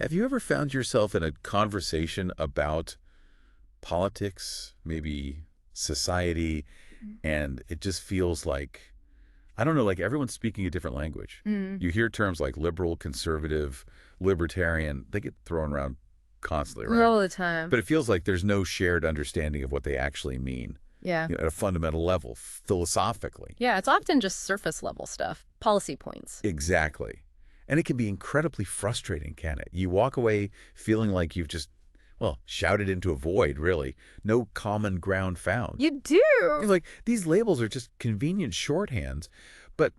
Have you ever found yourself in a conversation about politics, maybe society, and it just feels like, I don't know, like everyone's speaking a different language. Mm. You hear terms like liberal, conservative, libertarian, they get thrown around constantly, right? All the time. But it feels like there's no shared understanding of what they actually mean, Yeah. at a fundamental level, philosophically. Yeah, it's often just surface level stuff, policy points. Exactly. And it can be incredibly frustrating, can it? You walk away feeling like you've just, well, shouted into a void, really. No common ground found. You do. You're like, these labels are just convenient shorthands, but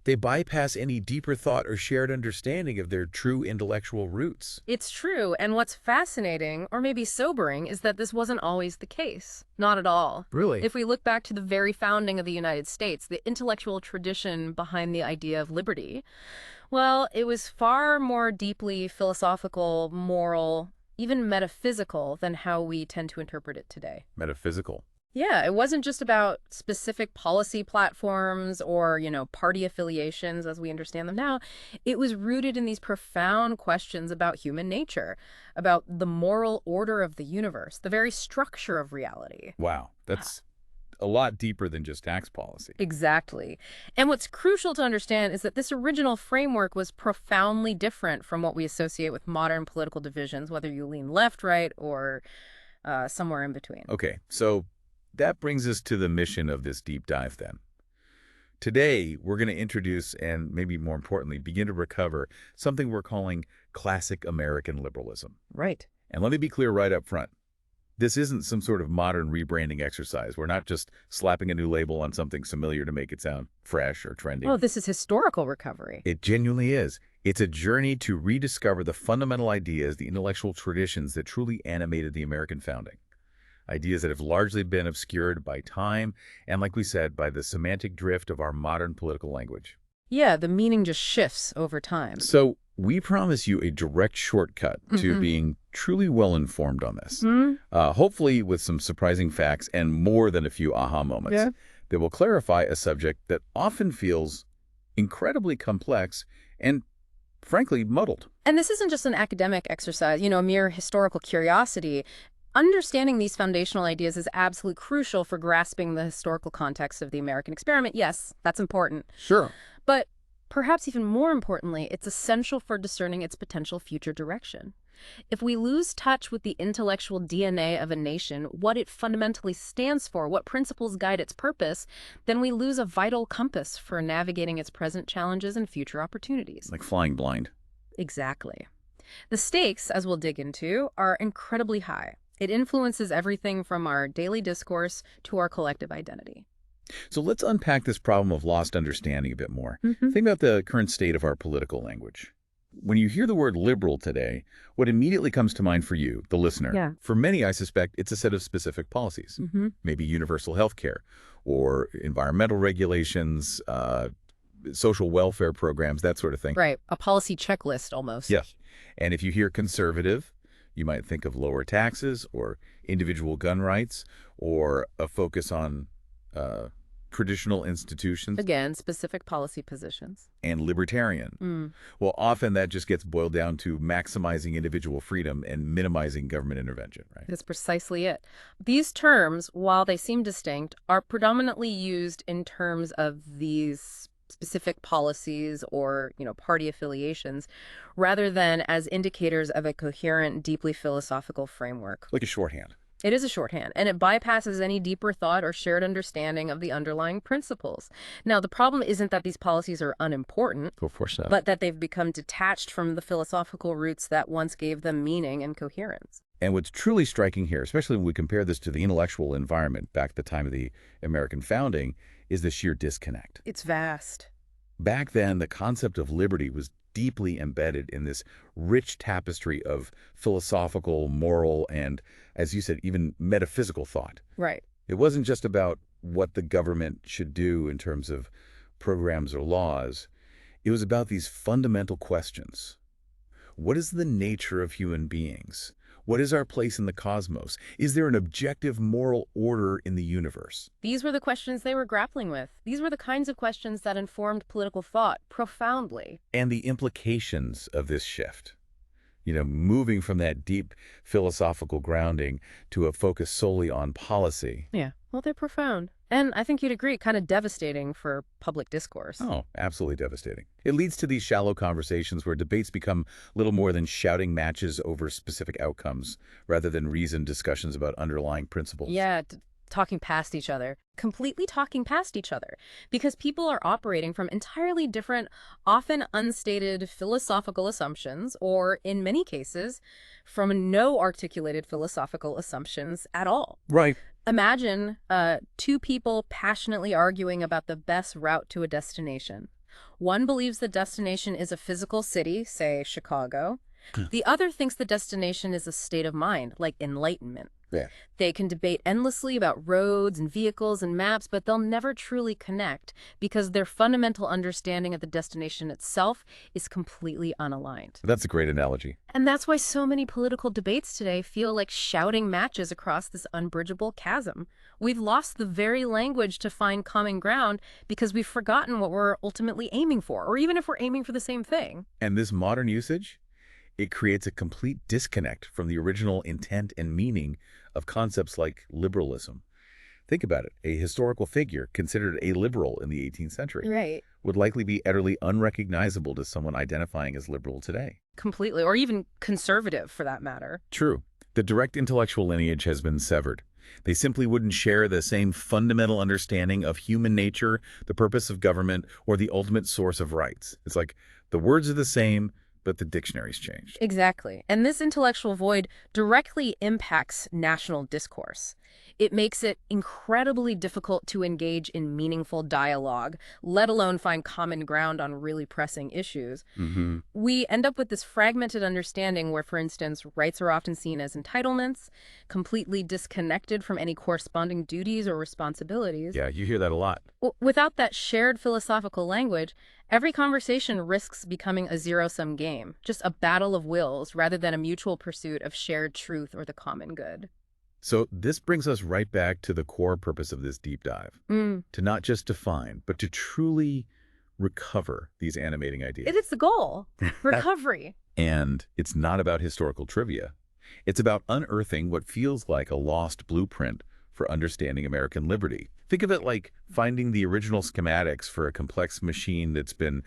they bypass any deeper thought or shared understanding of their true intellectual roots. It's true, and what's fascinating, or maybe sobering, is that this wasn't always the case. Not at all. Really? If we look back to the very founding of the United States, the intellectual tradition behind the idea of liberty, well, it was far more deeply philosophical, moral, even metaphysical than how we tend to interpret it today. Metaphysical. Yeah, it wasn't just about specific policy platforms or, party affiliations as we understand them now. It was rooted in these profound questions about human nature, about the moral order of the universe, the very structure of reality. Wow. That's a lot deeper than just tax policy. Exactly. And what's crucial to understand is that this original framework was profoundly different from what we associate with modern political divisions, whether you lean left, right, or somewhere in between. Okay, so that brings us to the mission of this deep dive then. Today, we're going to introduce and maybe more importantly, begin to recover something we're calling classic American liberalism. Right. And let me be clear right up front. This isn't some sort of modern rebranding exercise. We're not just slapping a new label on something familiar to make it sound fresh or trendy. Oh, this is historical recovery. It genuinely is. It's a journey to rediscover the fundamental ideas, the intellectual traditions that truly animated the American founding. Ideas that have largely been obscured by time and, like we said, by the semantic drift of our modern political language. Yeah, the meaning just shifts over time. So we promise you a direct shortcut to being truly well-informed on this, hopefully with some surprising facts and more than a few aha moments that will clarify a subject that often feels incredibly complex and, frankly, muddled. And this isn't just an academic exercise, a mere historical curiosity. Understanding these foundational ideas is absolutely crucial for grasping the historical context of the American experiment. Yes, that's important. Sure. But perhaps even more importantly, it's essential for discerning its potential future direction. If we lose touch with the intellectual DNA of a nation, what it fundamentally stands for, what principles guide its purpose, then we lose a vital compass for navigating its present challenges and future opportunities. Like flying blind. Exactly. The stakes, as we'll dig into, are incredibly high. It influences everything from our daily discourse to our collective identity. So let's unpack this problem of lost understanding a bit more. Think about the current state of our political language. When you hear the word liberal today, what immediately comes to mind for you, the listener, for many, I suspect, it's a set of specific policies. Maybe universal health care or environmental regulations, social welfare programs, that sort of thing. Right. A policy checklist almost. Yes. And if you hear conservative, you might think of lower taxes or individual gun rights or a focus on traditional institutions. Again, specific policy positions. And libertarian. Well, often that just gets boiled down to maximizing individual freedom and minimizing government intervention, right? That's precisely it. These terms, while they seem distinct, are predominantly used in terms of these specific policies or, party affiliations, rather than as indicators of a coherent, deeply philosophical framework. Like a shorthand. It is a shorthand, and it bypasses any deeper thought or shared understanding of the underlying principles. Now, the problem isn't that these policies are unimportant, Of course not. but that they've become detached from the philosophical roots that once gave them meaning and coherence. And what's truly striking here, especially when we compare this to the intellectual environment back at the time of the American founding, is the sheer disconnect. It's vast. Back then, the concept of liberty was deeply embedded in this rich tapestry of philosophical, moral, and, as you said, even metaphysical thought. Right. It wasn't just about what the government should do in terms of programs or laws. It was about these fundamental questions. What is the nature of human beings? What is our place in the cosmos? Is there an objective moral order in the universe? These were the questions they were grappling with. These were the kinds of questions that informed political thought profoundly. And the implications of this shift. moving from that deep philosophical grounding to a focus solely on policy. Yeah, well, they're profound. And I think you'd agree, kind of devastating for public discourse. Oh, absolutely devastating. It leads to these shallow conversations where debates become little more than shouting matches over specific outcomes, rather than reasoned discussions about underlying principles. Yeah, talking past each other, completely talking past each other, because people are operating from entirely different, often unstated philosophical assumptions, or in many cases, from no articulated philosophical assumptions at all. Right. Imagine two people passionately arguing about the best route to a destination. One believes the destination is a physical city, say Chicago. The other thinks the destination is a state of mind, like Enlightenment. Yeah. They can debate endlessly about roads and vehicles and maps, but they'll never truly connect because their fundamental understanding of the destination itself is completely unaligned. That's a great analogy. And that's why so many political debates today feel like shouting matches across this unbridgeable chasm. We've lost the very language to find common ground because we've forgotten what we're ultimately aiming for, or even if we're aiming for the same thing. And this modern usage, it creates a complete disconnect from the original intent and meaning of concepts like liberalism. Think about it. A historical figure considered a liberal in the 18th century would likely be utterly unrecognizable to someone identifying as liberal today. Completely, or even conservative for that matter. True. The direct intellectual lineage has been severed. They simply wouldn't share the same fundamental understanding of human nature, the purpose of government, or the ultimate source of rights. It's like the words are the same, but the dictionary's changed. Exactly. And this intellectual void directly impacts national discourse. It makes it incredibly difficult to engage in meaningful dialogue, let alone find common ground on really pressing issues. We end up with this fragmented understanding where, for instance, rights are often seen as entitlements, completely disconnected from any corresponding duties or responsibilities. Yeah, you hear that a lot. Without that shared philosophical language, every conversation risks becoming a zero-sum game, just a battle of wills rather than a mutual pursuit of shared truth or the common good. So this brings us right back to the core purpose of this deep dive, to not just define, but to truly recover these animating ideas. It is the goal, recovery. And it's not about historical trivia. It's about unearthing what feels like a lost blueprint for understanding American liberty. Think of it like finding the original schematics for a complex machine that's been,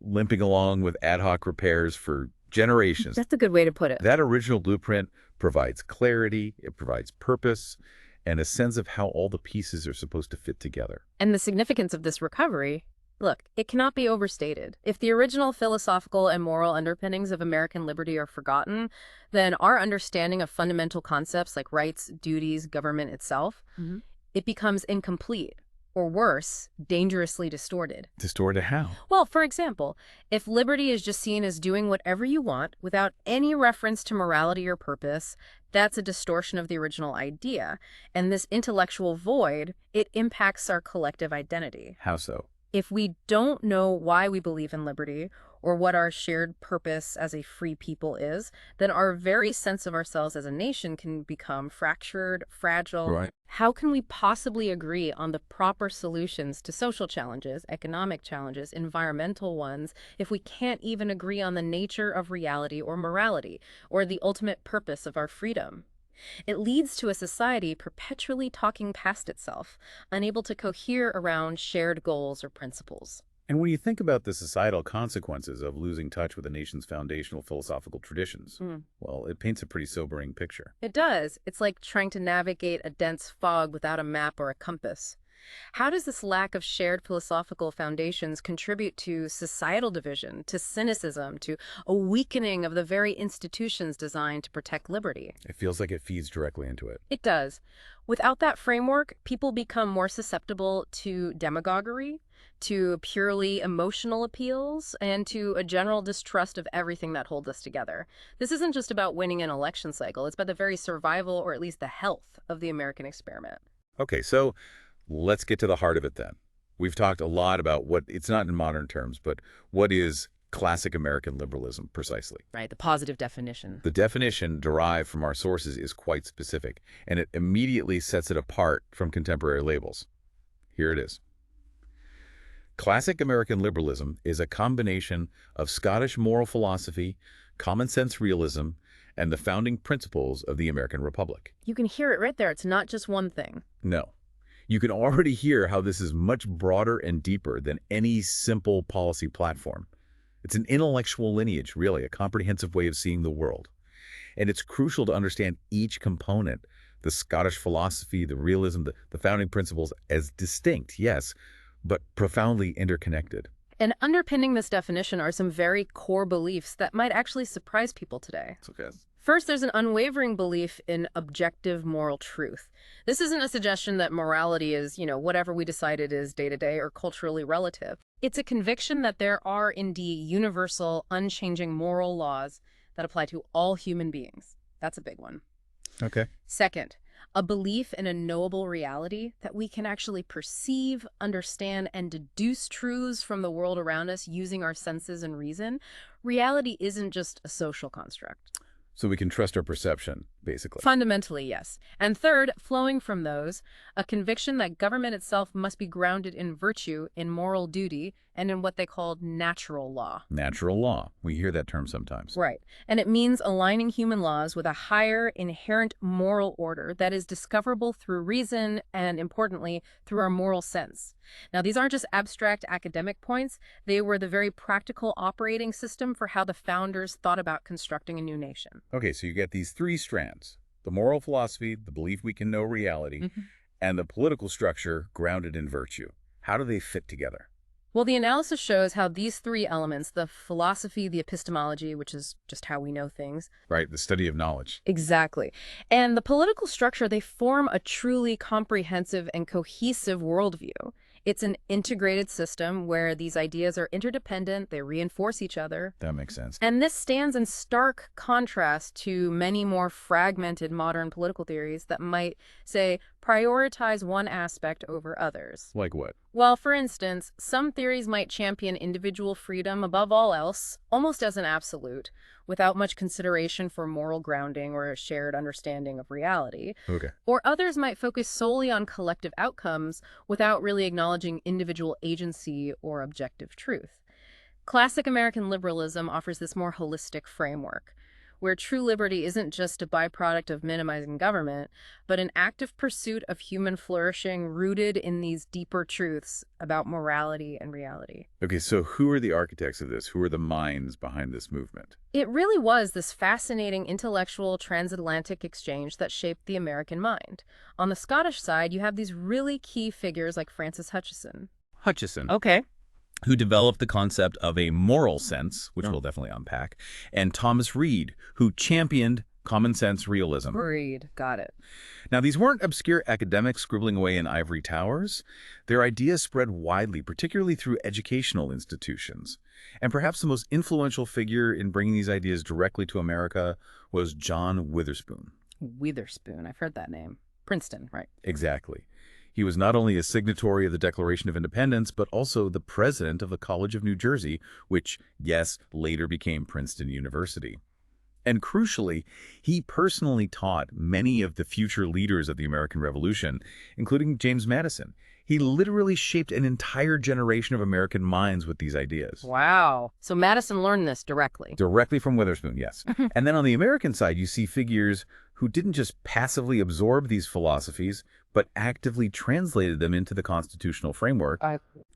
limping along with ad hoc repairs for generations. That's a good way to put it. That original blueprint provides clarity, it provides purpose, and a sense of how all the pieces are supposed to fit together. And the significance of this recovery, look, it cannot be overstated. If the original philosophical and moral underpinnings of American liberty are forgotten, then our understanding of fundamental concepts like rights, duties, government itself, it becomes incomplete. Or worse, dangerously distorted. Distorted how? Well, for example, if liberty is just seen as doing whatever you want without any reference to morality or purpose, that's a distortion of the original idea. And this intellectual void, it impacts our collective identity. How so? If we don't know why we believe in liberty or what our shared purpose as a free people is, then our very sense of ourselves as a nation can become fractured, fragile. Right. How can we possibly agree on the proper solutions to social challenges, economic challenges, environmental ones, if we can't even agree on the nature of reality or morality, or the ultimate purpose of our freedom? It leads to a society perpetually talking past itself, unable to cohere around shared goals or principles. And when you think about the societal consequences of losing touch with a nation's foundational philosophical traditions, well, it paints a pretty sobering picture. It does. It's like trying to navigate a dense fog without a map or a compass. How does this lack of shared philosophical foundations contribute to societal division, to cynicism, to a weakening of the very institutions designed to protect liberty? It feels like it feeds directly into it. It does. Without that framework, people become more susceptible to demagoguery, to purely emotional appeals, and to a general distrust of everything that holds us together. This isn't just about winning an election cycle. It's about the very survival, or at least the health, of the American experiment. Okay, so let's get to the heart of it then. We've talked a lot about what, it's not in modern terms, but what is classic American liberalism precisely? Right, the positive definition. The definition derived from our sources is quite specific, and it immediately sets it apart from contemporary labels. Here it is. Classic American liberalism is a combination of Scottish moral philosophy, common sense realism, and the founding principles of the American Republic. You can hear it right there. It's not just one thing. No. You can already hear how this is much broader and deeper than any simple policy platform. It's an intellectual lineage, really, a comprehensive way of seeing the world. And it's crucial to understand each component, the Scottish philosophy, the realism, the founding principles, as distinct, yes, but profoundly interconnected. And underpinning this definition are some very core beliefs that might actually surprise people today. Okay. First, there's an unwavering belief in objective moral truth. This isn't a suggestion that morality is, whatever we decide it is day to day or culturally relative. It's a conviction that there are indeed universal, unchanging moral laws that apply to all human beings. That's a big one. Okay. Second, a belief in a knowable reality that we can actually perceive, understand, and deduce truths from the world around us using our senses and reason. Reality isn't just a social construct. So we can trust our perception, basically. Fundamentally, yes. And third, flowing from those, a conviction that government itself must be grounded in virtue, in moral duty, and in what they called natural law. Natural law. We hear that term sometimes. Right. And it means aligning human laws with a higher inherent moral order that is discoverable through reason and, importantly, through our moral sense. Now, these aren't just abstract academic points. They were the very practical operating system for how the founders thought about constructing a new nation. Okay, so you get these three strands: the moral philosophy, the belief we can know reality, and the political structure grounded in virtue. How do they fit together? Well, the analysis shows how these three elements, the philosophy, the epistemology, which is just how we know things. Right, the study of knowledge. Exactly. And the political structure, they form a truly comprehensive and cohesive worldview. It's an integrated system where these ideas are interdependent, they reinforce each other. That makes sense. And this stands in stark contrast to many more fragmented modern political theories that might, say, prioritize one aspect over others. Like what? Well, for instance, some theories might champion individual freedom above all else, almost as an absolute, without much consideration for moral grounding or a shared understanding of reality. Okay. Or others might focus solely on collective outcomes without really acknowledging individual agency or objective truth. Classic American liberalism offers this more holistic framework, where true liberty isn't just a byproduct of minimizing government, but an active pursuit of human flourishing rooted in these deeper truths about morality and reality. Okay, so who are the architects of this? Who are the minds behind this movement? It really was this fascinating intellectual transatlantic exchange that shaped the American mind. On the Scottish side, you have these really key figures like Francis Hutcheson. Hutcheson. Okay. Who developed the concept of a moral sense, which we'll definitely unpack, and Thomas Reid, who championed common sense realism. Reid, got it. Now, these weren't obscure academics scribbling away in ivory towers. Their ideas spread widely, particularly through educational institutions. And perhaps the most influential figure in bringing these ideas directly to America was John Witherspoon. Witherspoon, I've heard that name. Princeton, right? Exactly. He was not only a signatory of the Declaration of Independence, but also the president of the College of New Jersey, which, yes, later became Princeton University. And crucially, he personally taught many of the future leaders of the American Revolution, including James Madison. He literally shaped an entire generation of American minds with these ideas. Wow. So Madison learned this directly. Directly from Witherspoon, yes. And then on the American side, you see figures who didn't just passively absorb these philosophies, but actively translated them into the constitutional framework.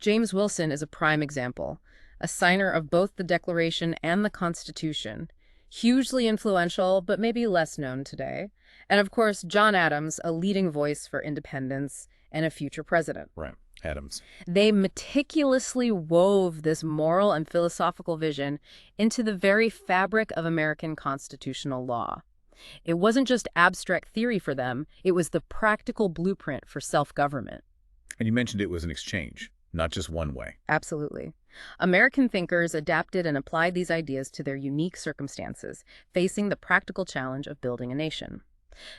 James Wilson is a prime example, a signer of both the Declaration and the Constitution. Hugely influential, but maybe less known today. And of course, John Adams, a leading voice for independence and a future president. Right, Adams. They meticulously wove this moral and philosophical vision into the very fabric of American constitutional law. It wasn't just abstract theory for them, it was the practical blueprint for self-government. And you mentioned it was an exchange, not just one way. Absolutely. American thinkers adapted and applied these ideas to their unique circumstances, facing the practical challenge of building a nation.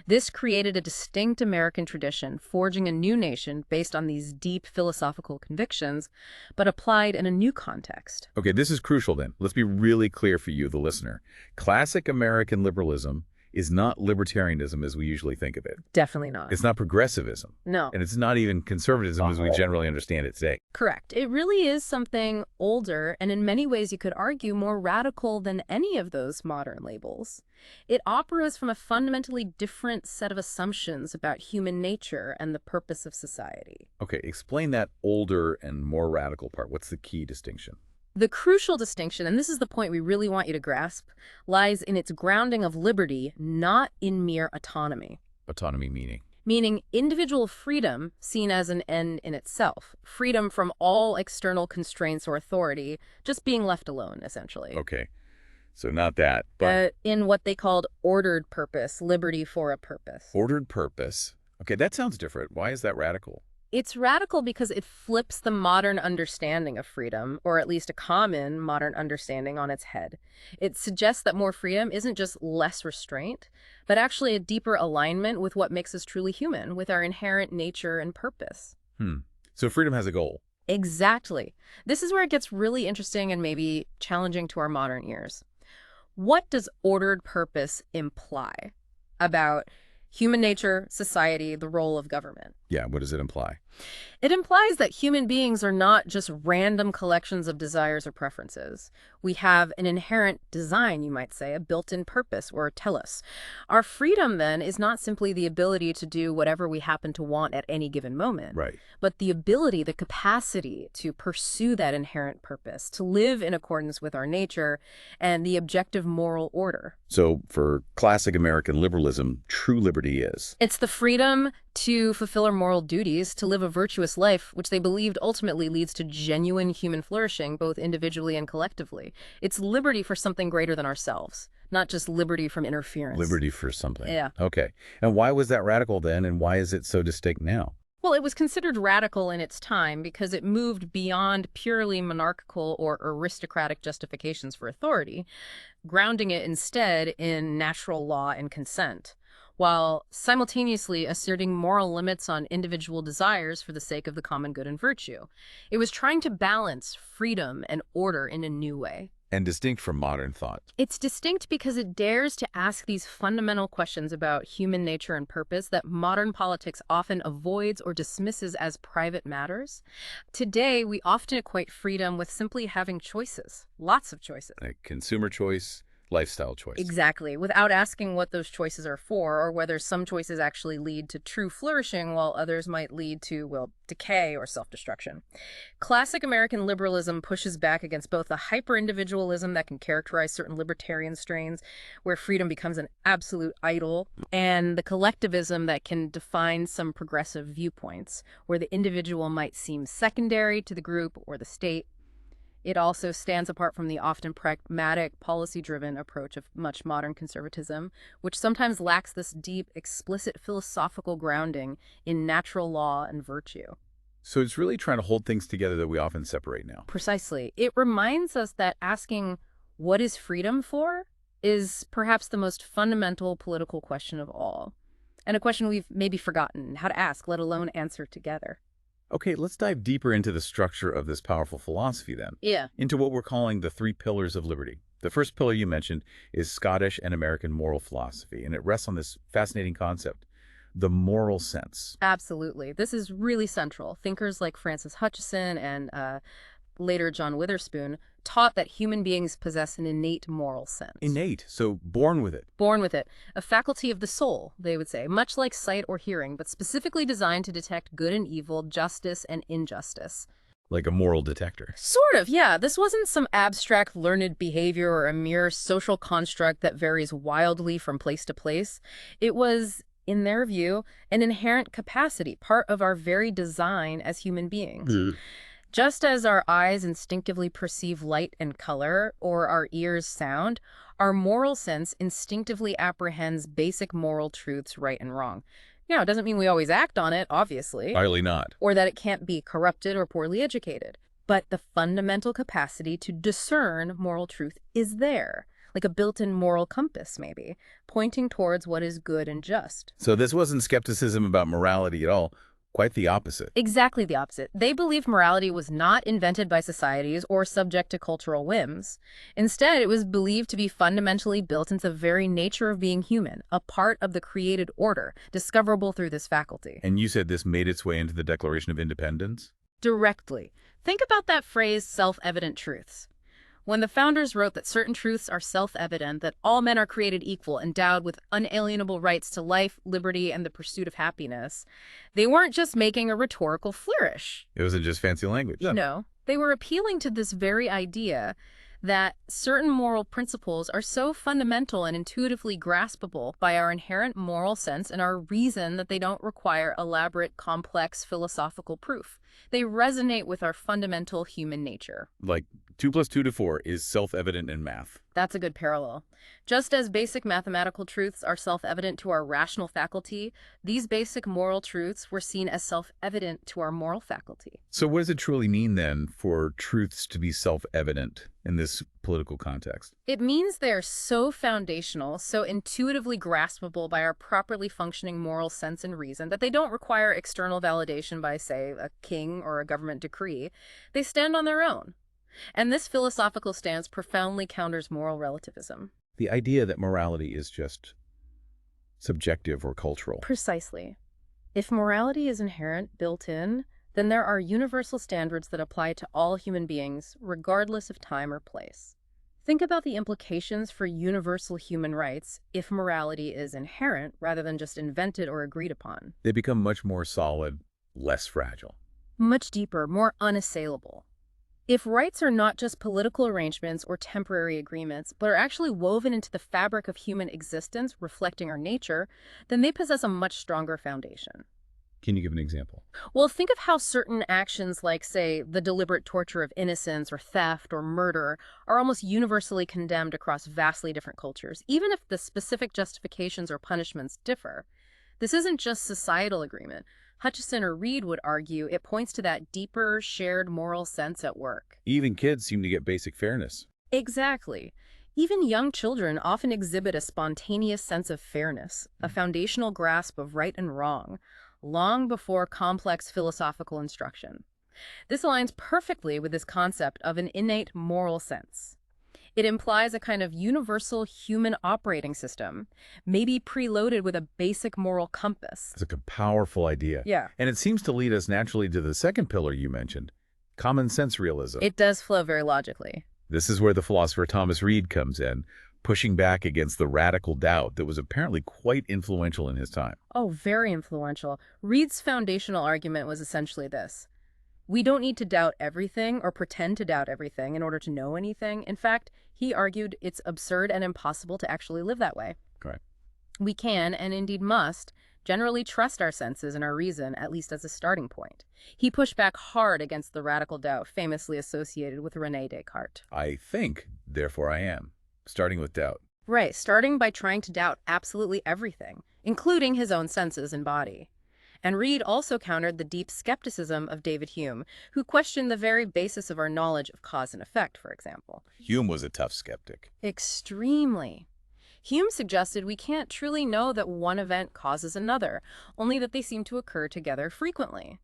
This created a distinct American tradition, forging a new nation based on these deep philosophical convictions, but applied in a new context. Okay, this is crucial then. Let's be really clear for you, the listener. Classic American liberalism is not libertarianism as we usually think of it. Definitely not. It's not progressivism. No. And it's not even conservatism as we generally understand it today. Correct. It really is something older, and in many ways you could argue more radical than any of those modern labels. It operates from a fundamentally different set of assumptions about human nature and the purpose of society. Okay, explain that older and more radical part. What's the key distinction? The crucial distinction, and this is the point we really want you to grasp, lies in its grounding of liberty, not in mere autonomy. Autonomy meaning? Meaning individual freedom seen as an end in itself. Freedom from all external constraints or authority, just being left alone, essentially. Okay, so not that, but... in what they called ordered purpose, liberty for a purpose. Ordered purpose. Okay, that sounds different. Why is that radical? It's radical because it flips the modern understanding of freedom, or at least a common modern understanding, on its head. It suggests that more freedom isn't just less restraint, but actually a deeper alignment with what makes us truly human, with our inherent nature and purpose. So freedom has a goal. Exactly. This is where it gets really interesting and maybe challenging to our modern ears. What does ordered purpose imply about human nature, society, the role of government? Yeah, what does it imply? It implies that human beings are not just random collections of desires or preferences. We have an inherent design, you might say, a built-in purpose or telos. Our freedom, then, is not simply the ability to do whatever we happen to want at any given moment, Right. but the ability, the capacity to pursue that inherent purpose, to live in accordance with our nature and the objective moral order. So for classic American liberalism, true liberty is? It's the freedom to fulfill our moral duties, to live a virtuous life, which they believed ultimately leads to genuine human flourishing, both individually and collectively. It's liberty for something greater than ourselves, not just liberty from interference. Liberty for something. Yeah. Okay. And why was that radical then, and why is it so distinct now? Well, it was considered radical in its time because it moved beyond purely monarchical or aristocratic justifications for authority, grounding it instead in natural law and consent, while simultaneously asserting moral limits on individual desires for the sake of the common good and virtue. It was trying to balance freedom and order in a new way. And distinct from modern thought. It's distinct because it dares to ask these fundamental questions about human nature and purpose that modern politics often avoids or dismisses as private matters. Today, we often equate freedom with simply having choices, lots of choices. Like consumer choice, lifestyle choice. Exactly, without asking what those choices are for, or whether some choices actually lead to true flourishing while others might lead to, well, decay or self-destruction. Classic American liberalism pushes back against both the hyper-individualism that can characterize certain libertarian strains, where freedom becomes an absolute idol, and the collectivism that can define some progressive viewpoints, where the individual might seem secondary to the group or the state. It also stands apart from the often pragmatic, policy-driven approach of much modern conservatism, which sometimes lacks this deep, explicit philosophical grounding in natural law and virtue. So it's really trying to hold things together that we often separate now. Precisely. It reminds us that asking, what is freedom for, is perhaps the most fundamental political question of all, and a question we've maybe forgotten how to ask, let alone answer together. Okay, let's dive deeper into the structure of this powerful philosophy then. Yeah. Into what we're calling the 3 pillars of liberty. The first pillar you mentioned is Scottish and American moral philosophy, and it rests on this fascinating concept, the moral sense. Absolutely. This is really central. Thinkers like Francis Hutcheson and later John Witherspoon taught that human beings possess an innate moral sense. Innate, so born with it. Born with it. A faculty of the soul, they would say, much like sight or hearing, but specifically designed to detect good and evil, justice and injustice. Like a moral detector. Sort of, yeah. This wasn't some abstract learned behavior or a mere social construct that varies wildly from place to place. It was, in their view, an inherent capacity, part of our very design as human beings. Just as our eyes instinctively perceive light and color, or our ears sound, our moral sense instinctively apprehends basic moral truths, right and wrong. You know, it doesn't mean we always act on it, obviously. Highly not. Or that it can't be corrupted or poorly educated. But the fundamental capacity to discern moral truth is there, like a built-in moral compass, maybe, pointing towards what is good and just. So this wasn't skepticism about morality at all. Quite the opposite. Exactly the opposite. They believed morality was not invented by societies or subject to cultural whims. Instead, it was believed to be fundamentally built into the very nature of being human, a part of the created order, discoverable through this faculty. And you said this made its way into the Declaration of Independence? Directly. Think about that phrase, self-evident truths. When the founders wrote that certain truths are self-evident, that all men are created equal, endowed with unalienable rights to life, liberty, and the pursuit of happiness, they weren't just making a rhetorical flourish. It wasn't just fancy language. No, they were appealing to this very idea that certain moral principles are so fundamental and intuitively graspable by our inherent moral sense and our reason that they don't require elaborate, complex philosophical proof. They resonate with our fundamental human nature. Like 2 + 2 = 4 is self-evident in math. That's a good parallel. Just as basic mathematical truths are self-evident to our rational faculty, these basic moral truths were seen as self-evident to our moral faculty. So what does it truly mean, then, for truths to be self-evident in this political context? It means they're so foundational, so intuitively graspable by our properly functioning moral sense and reason that they don't require external validation by, say, a king or a government decree. They stand on their own. And this philosophical stance profoundly counters moral relativism. The idea that morality is just subjective or cultural. Precisely. If morality is inherent, built in, then there are universal standards that apply to all human beings, regardless of time or place. Think about the implications for universal human rights if morality is inherent rather than just invented or agreed upon. They become much more solid, less fragile. Much deeper, more unassailable. If rights are not just political arrangements or temporary agreements, but are actually woven into the fabric of human existence, reflecting our nature, then they possess a much stronger foundation. Can you give an example? Well, think of how certain actions like, say, the deliberate torture of innocents or theft or murder are almost universally condemned across vastly different cultures, even if the specific justifications or punishments differ. This isn't just societal agreement. Hutcheson or Reid would argue it points to that deeper, shared moral sense at work. Even kids seem to get basic fairness. Exactly. Even young children often exhibit a spontaneous sense of fairness, a foundational grasp of right and wrong, long before complex philosophical instruction. This aligns perfectly with this concept of an innate moral sense. It implies a kind of universal human operating system, maybe preloaded with a basic moral compass. It's a powerful idea. Yeah. And it seems to lead us naturally to the second pillar you mentioned, common sense realism. It does flow very logically. This is where the philosopher Thomas Reid comes in, pushing back against the radical doubt that was apparently quite influential in his time. Oh, very influential. Reid's foundational argument was essentially this. We don't need to doubt everything or pretend to doubt everything in order to know anything. In fact, he argued it's absurd and impossible to actually live that way. Correct. We can, and indeed must, generally trust our senses and our reason, at least as a starting point. He pushed back hard against the radical doubt famously associated with René Descartes. I think, therefore I am, starting with doubt. Right, starting by trying to doubt absolutely everything, including his own senses and body. And Reid also countered the deep skepticism of David Hume, who questioned the very basis of our knowledge of cause and effect, for example. Hume was a tough skeptic. Extremely. Hume suggested we can't truly know that one event causes another, only that they seem to occur together frequently.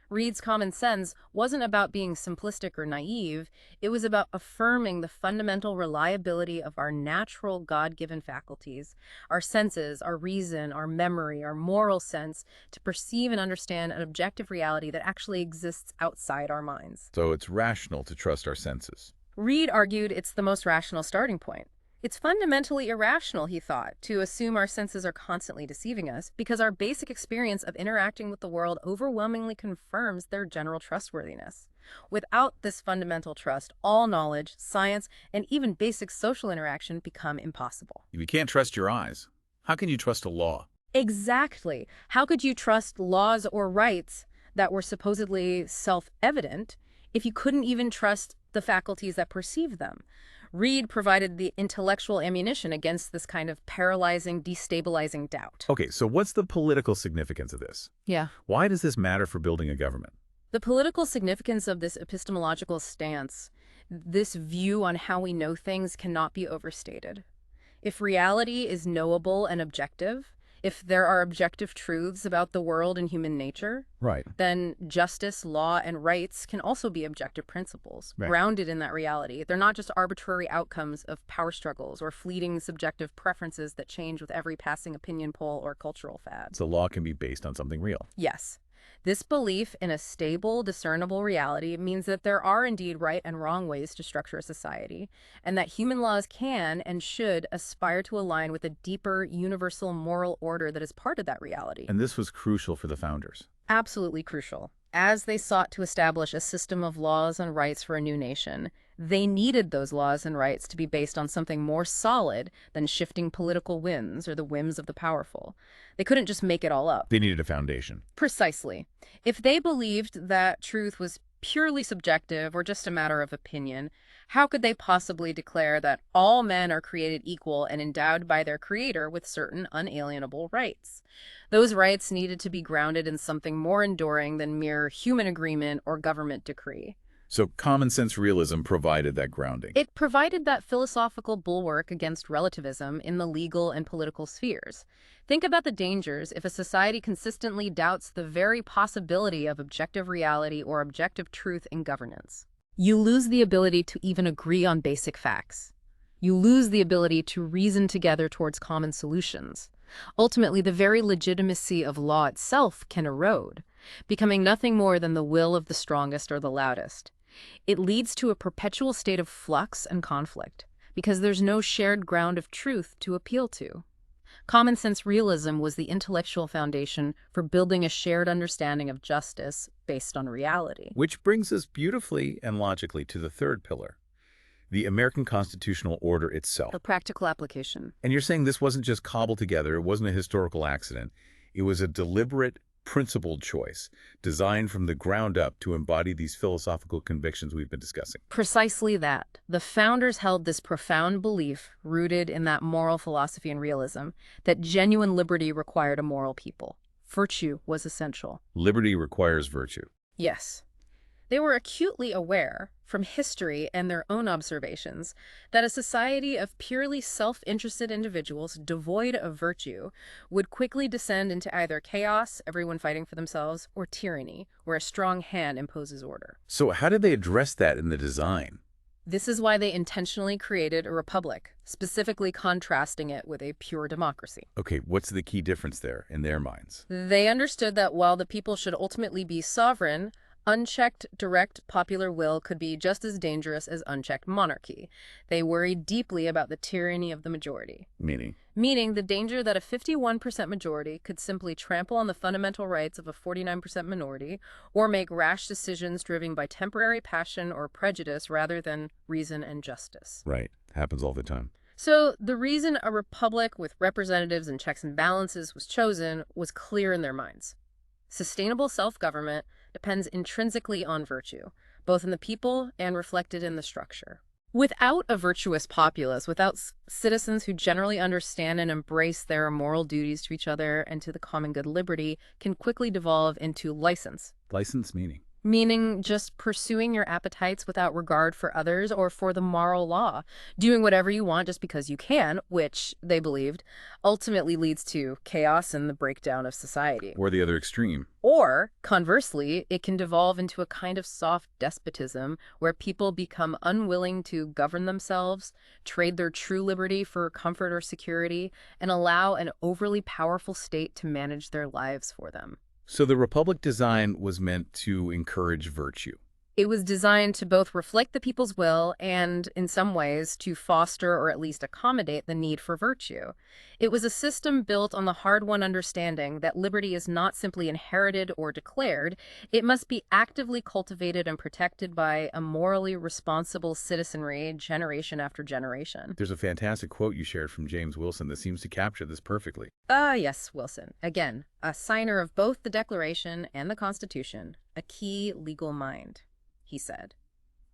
Reid's common sense wasn't about being simplistic or naive. It was about affirming the fundamental reliability of our natural God-given faculties, our senses, our reason, our memory, our moral sense, to perceive and understand an objective reality that actually exists outside our minds. So it's rational to trust our senses. Reid argued it's the most rational starting point. It's fundamentally irrational, he thought, to assume our senses are constantly deceiving us because our basic experience of interacting with the world overwhelmingly confirms their general trustworthiness. Without this fundamental trust, all knowledge, science, and even basic social interaction become impossible. If you can't trust your eyes, how can you trust a law? Exactly. How could you trust laws or rights that were supposedly self-evident if you couldn't even trust the faculties that perceive them? Reid provided the intellectual ammunition against this kind of paralyzing, destabilizing doubt. Okay, so what's the political significance of this? Yeah. Why does this matter for building a government? The political significance of this epistemological stance, this view on how we know things, cannot be overstated. If reality is knowable and objective, If there are objective truths about the world and human nature, Right. then justice, law, and rights can also be objective principles, Right. grounded in that reality. They're not just arbitrary outcomes of power struggles or fleeting subjective preferences that change with every passing opinion poll or cultural fad. So law can be based on something real. Yes. This belief in a stable, discernible reality means that there are indeed right and wrong ways to structure a society, and that human laws can and should aspire to align with a deeper, universal moral order that is part of that reality. And this was crucial for the founders. Absolutely crucial. As they sought to establish a system of laws and rights for a new nation, they needed those laws and rights to be based on something more solid than shifting political winds or the whims of the powerful. They couldn't just make it all up. They needed a foundation. Precisely. If they believed that truth was purely subjective or just a matter of opinion, how could they possibly declare that all men are created equal and endowed by their creator with certain unalienable rights? Those rights needed to be grounded in something more enduring than mere human agreement or government decree. So common sense realism provided that grounding. It provided that philosophical bulwark against relativism in the legal and political spheres. Think about the dangers if a society consistently doubts the very possibility of objective reality or objective truth in governance. You lose the ability to even agree on basic facts. You lose the ability to reason together towards common solutions. Ultimately, the very legitimacy of law itself can erode, becoming nothing more than the will of the strongest or the loudest. It leads to a perpetual state of flux and conflict, because there's no shared ground of truth to appeal to. Common sense realism was the intellectual foundation for building a shared understanding of justice based on reality. Which brings us beautifully and logically to the third pillar, the American constitutional order itself. A practical application. And you're saying this wasn't just cobbled together, it wasn't a historical accident. It was a deliberate, principled choice designed from the ground up to embody these philosophical convictions we've been discussing. Precisely that. The founders held this profound belief, rooted in that moral philosophy and realism, that genuine liberty required a moral people. Virtue was essential. Liberty requires virtue. Yes. They were acutely aware, from history and their own observations, that a society of purely self-interested individuals devoid of virtue would quickly descend into either chaos, everyone fighting for themselves, or tyranny, where a strong hand imposes order. So how did they address that in the design? This is why they intentionally created a republic, specifically contrasting it with a pure democracy. Okay, what's the key difference there in their minds? They understood that while the people should ultimately be sovereign, unchecked, direct popular will could be just as dangerous as unchecked monarchy. They worried deeply about the tyranny of the majority. Meaning the danger that a 51% majority could simply trample on the fundamental rights of a 49% minority or make rash decisions driven by temporary passion or prejudice rather than reason and justice. Right. Happens all the time. So the reason a republic with representatives and checks and balances was chosen was clear in their minds. Sustainable self-government depends intrinsically on virtue, both in the people and reflected in the structure. Without a virtuous populace, without citizens who generally understand and embrace their moral duties to each other and to the common good, liberty can quickly devolve into license. License meaning? Meaning just pursuing your appetites without regard for others or for the moral law, doing whatever you want just because you can, which, they believed, ultimately leads to chaos and the breakdown of society. Or the other extreme. Or, conversely, it can devolve into a kind of soft despotism where people become unwilling to govern themselves, trade their true liberty for comfort or security, and allow an overly powerful state to manage their lives for them. So the republic design was meant to encourage virtue. It was designed to both reflect the people's will and, in some ways, to foster or at least accommodate the need for virtue. It was a system built on the hard-won understanding that liberty is not simply inherited or declared. It must be actively cultivated and protected by a morally responsible citizenry generation after generation. There's a fantastic quote you shared from James Wilson that seems to capture this perfectly. Yes, Wilson. Again, a signer of both the Declaration and the Constitution, a key legal mind. He said,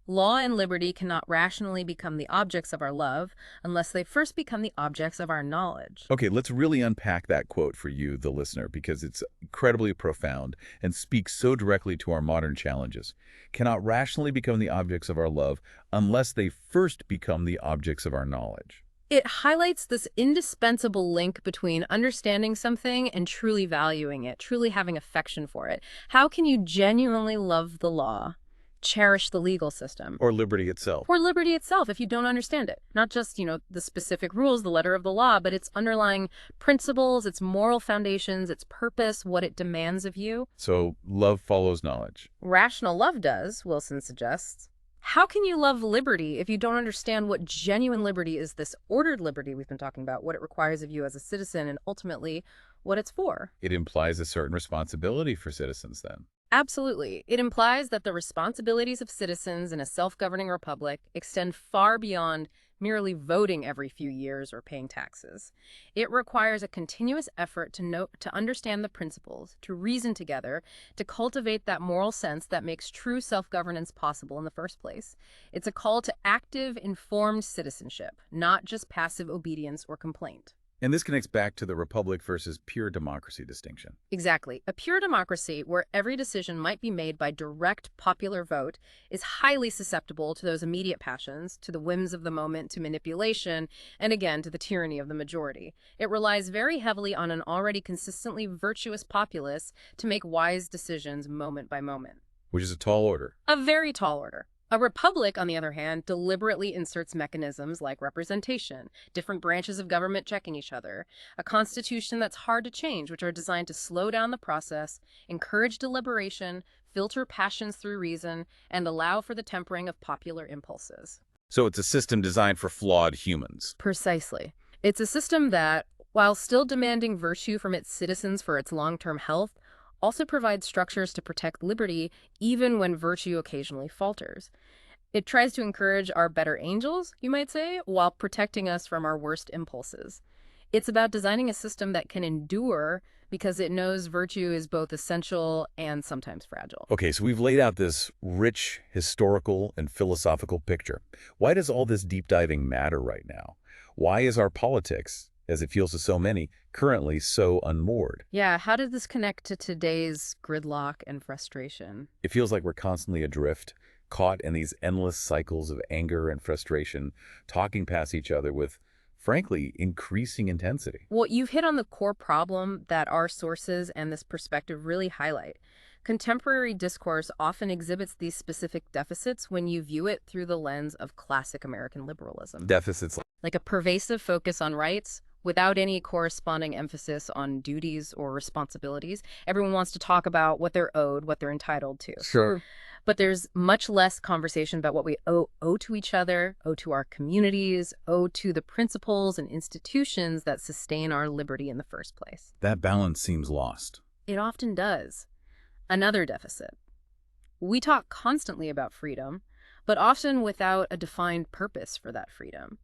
"Law and liberty cannot rationally become the objects of our love unless they first become the objects of our knowledge." Okay, let's really unpack that quote for you, the listener, because it's incredibly profound and speaks so directly to our modern challenges. Cannot rationally become the objects of our love unless they first become the objects of our knowledge. It highlights this indispensable link between understanding something and truly valuing it, truly having affection for it. How can you genuinely love the law, cherish the legal system, Or liberty itself. or liberty itself if you don't understand it? Not just, the specific rules, the letter of the law, but its underlying principles, its moral foundations, its purpose, what it demands of you. So love follows knowledge. Rational love does, Wilson suggests. How can you love liberty if you don't understand what genuine liberty is, this ordered liberty we've been talking about, what it requires of you as a citizen, and ultimately what it's for? It implies a certain responsibility for citizens then. Absolutely. It implies that the responsibilities of citizens in a self-governing republic extend far beyond merely voting every few years or paying taxes. It requires a continuous effort to understand the principles, to reason together, to cultivate that moral sense that makes true self-governance possible in the first place. It's a call to active, informed citizenship, not just passive obedience or complaint. And this connects back to the republic versus pure democracy distinction. Exactly. A pure democracy, where every decision might be made by direct popular vote, is highly susceptible to those immediate passions, to the whims of the moment, to manipulation, and again, to the tyranny of the majority. It relies very heavily on an already consistently virtuous populace to make wise decisions moment by moment. Which is a tall order. A very tall order. A republic, on the other hand, deliberately inserts mechanisms like representation, different branches of government checking each other, a constitution that's hard to change, which are designed to slow down the process, encourage deliberation, filter passions through reason, and allow for the tempering of popular impulses. So it's a system designed for flawed humans. Precisely. It's a system that, while still demanding virtue from its citizens for its long-term health, also provides structures to protect liberty even when virtue occasionally falters. It tries to encourage our better angels, you might say, while protecting us from our worst impulses. It's about designing a system that can endure because it knows virtue is both essential and sometimes fragile. Okay, so we've laid out this rich historical and philosophical picture. Why does all this deep diving matter right now? Why is our politics, as it feels to so many, currently so unmoored? Yeah, how did this connect to today's gridlock and frustration? It feels like we're constantly adrift, caught in these endless cycles of anger and frustration, talking past each other with, frankly, increasing intensity. Well, you've hit on the core problem that our sources and this perspective really highlight. Contemporary discourse often exhibits these specific deficits when you view it through the lens of classic American liberalism. Deficits like a pervasive focus on rights, without any corresponding emphasis on duties or responsibilities. Everyone wants to talk about what they're owed, what they're entitled to. Sure. But there's much less conversation about what we owe to each other, owe to our communities, owe to the principles and institutions that sustain our liberty in the first place. That balance seems lost. It often does. Another deficit. We talk constantly about freedom, but often without a defined purpose for that freedom.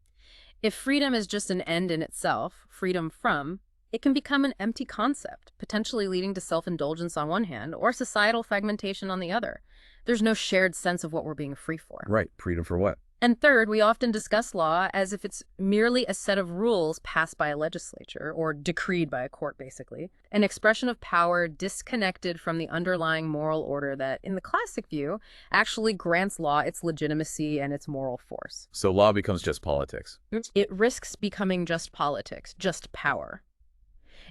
If freedom is just an end in itself, freedom from, it can become an empty concept, potentially leading to self-indulgence on one hand or societal fragmentation on the other. There's no shared sense of what we're being free for. Right. Freedom for what? And third, we often discuss law as if it's merely a set of rules passed by a legislature or decreed by a court, basically. An expression of power disconnected from the underlying moral order that, in the classic view, actually grants law its legitimacy and its moral force. So law becomes just politics. It risks becoming just politics, just power.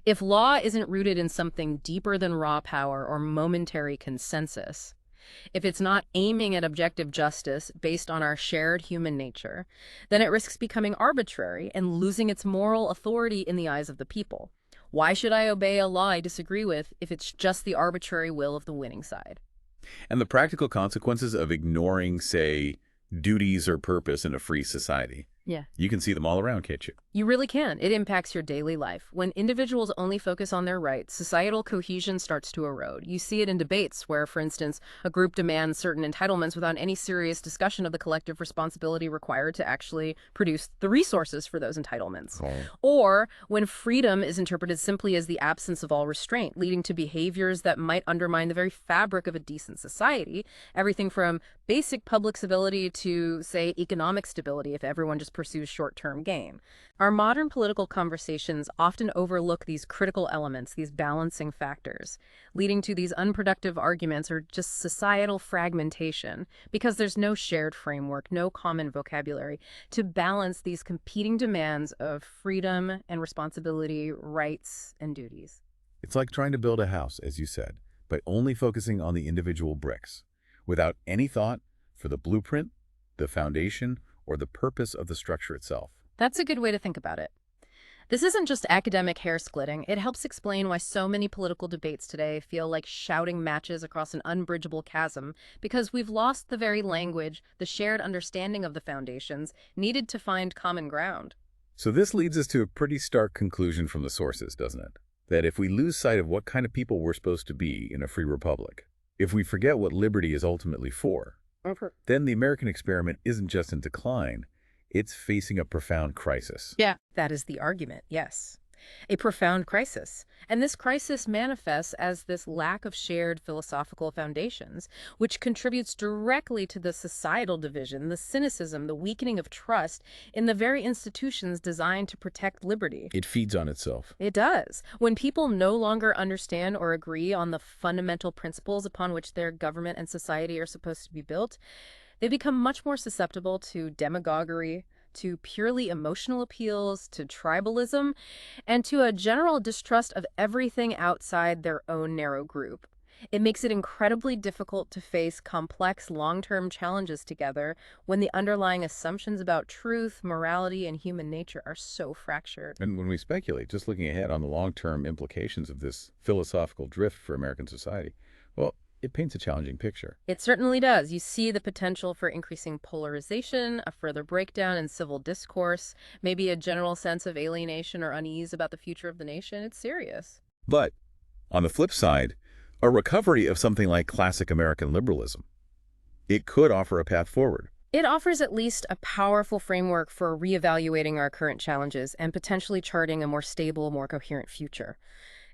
If law isn't rooted in something deeper than raw power or momentary consensus, if it's not aiming at objective justice based on our shared human nature, then it risks becoming arbitrary and losing its moral authority in the eyes of the people. Why should I obey a law I disagree with if it's just the arbitrary will of the winning side? And the practical consequences of ignoring, say, duties or purpose in a free society. Yeah. You can see them all around, can't you? You really can. It impacts your daily life. When individuals only focus on their rights, societal cohesion starts to erode. You see it in debates where, for instance, a group demands certain entitlements without any serious discussion of the collective responsibility required to actually produce the resources for those entitlements. Oh. Or when freedom is interpreted simply as the absence of all restraint, leading to behaviors that might undermine the very fabric of a decent society, everything from basic public civility to, say, economic stability if everyone just pursues short-term gain. Our modern political conversations often overlook these critical elements, these balancing factors, leading to these unproductive arguments or just societal fragmentation, because there's no shared framework, no common vocabulary to balance these competing demands of freedom and responsibility, rights and duties. It's like trying to build a house, as you said, by only focusing on the individual bricks, without any thought for the blueprint, the foundation, or the purpose of the structure itself. That's a good way to think about it. This isn't just academic hair-splitting. It helps explain why so many political debates today feel like shouting matches across an unbridgeable chasm, because we've lost the very language, the shared understanding of the foundations needed to find common ground. So this leads us to a pretty stark conclusion from the sources, doesn't it? That if we lose sight of what kind of people we're supposed to be in a free republic, if we forget what liberty is ultimately for, then the American experiment isn't just in decline, it's facing a profound crisis. Yeah, that is the argument, yes. A profound crisis. And this crisis manifests as this lack of shared philosophical foundations, which contributes directly to the societal division, the cynicism, the weakening of trust in the very institutions designed to protect liberty. It feeds on itself. It does. When people no longer understand or agree on the fundamental principles upon which their government and society are supposed to be built, they become much more susceptible to demagoguery, to purely emotional appeals, to tribalism, and to a general distrust of everything outside their own narrow group. It makes it incredibly difficult to face complex long-term challenges together when the underlying assumptions about truth, morality, and human nature are so fractured. And when we speculate, just looking ahead on the long-term implications of this philosophical drift for American society, well, it paints a challenging picture. It certainly does. You see the potential for increasing polarization, a further breakdown in civil discourse, maybe a general sense of alienation or unease about the future of the nation. It's serious. But on the flip side, a recovery of something like classic American liberalism, it could offer a path forward. It offers at least a powerful framework for reevaluating our current challenges and potentially charting a more stable, more coherent future.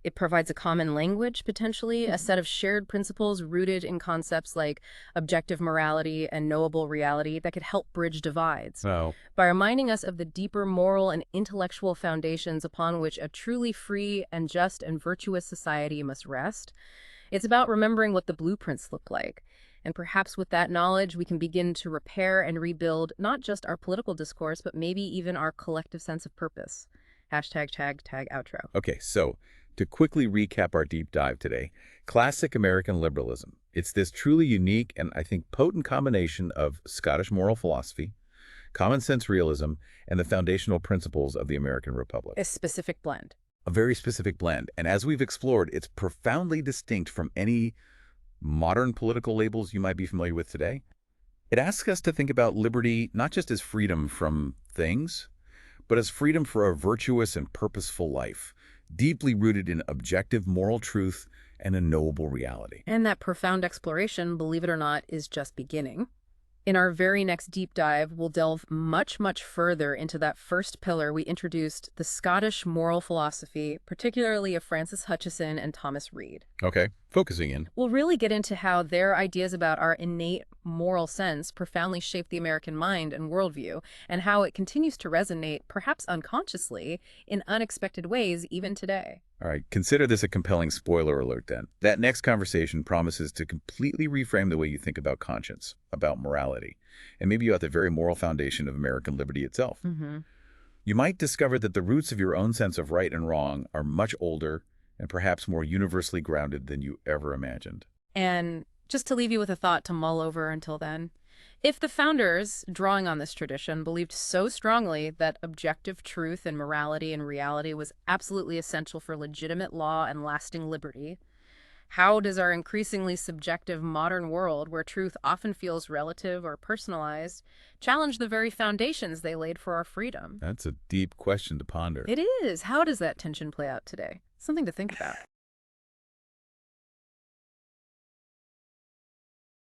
It provides a common language, potentially, a set of shared principles rooted in concepts like objective morality and knowable reality that could help bridge divides. Oh. By reminding us of the deeper moral and intellectual foundations upon which a truly free and just and virtuous society must rest. It's about remembering what the blueprints look like. And perhaps with that knowledge, we can begin to repair and rebuild not just our political discourse, but maybe even our collective sense of purpose. Hashtag tag outro. Okay, so to quickly recap our deep dive today, classic American liberalism. It's this truly unique and I think potent combination of Scottish moral philosophy, common sense realism, and the foundational principles of the American Republic. A specific blend. A very specific blend. And as we've explored, it's profoundly distinct from any modern political labels you might be familiar with today. It asks us to think about liberty not just as freedom from things, but as freedom for a virtuous and purposeful life, deeply rooted in objective moral truth and a knowable reality. And that profound exploration, believe it or not, is just beginning. In our very next deep dive, we'll delve much further into that first pillar we introduced, the Scottish moral philosophy, particularly of Francis Hutcheson and Thomas Reid. Okay, focusing in. We'll really get into how their ideas about our innate moral sense profoundly shape the American mind and worldview, and how it continues to resonate, perhaps unconsciously, in unexpected ways even today. All right, consider this a compelling spoiler alert then. That next conversation promises to completely reframe the way you think about conscience, about morality, and maybe about the very moral foundation of American liberty itself. You might discover that the roots of your own sense of right and wrong are much older and perhaps more universally grounded than you ever imagined. And just to leave you with a thought to mull over until then, if the founders, drawing on this tradition, believed so strongly that objective truth and morality and reality was absolutely essential for legitimate law and lasting liberty, how does our increasingly subjective modern world, where truth often feels relative or personalized, challenge the very foundations they laid for our freedom? That's a deep question to ponder. It is. How does that tension play out today? Something to think about.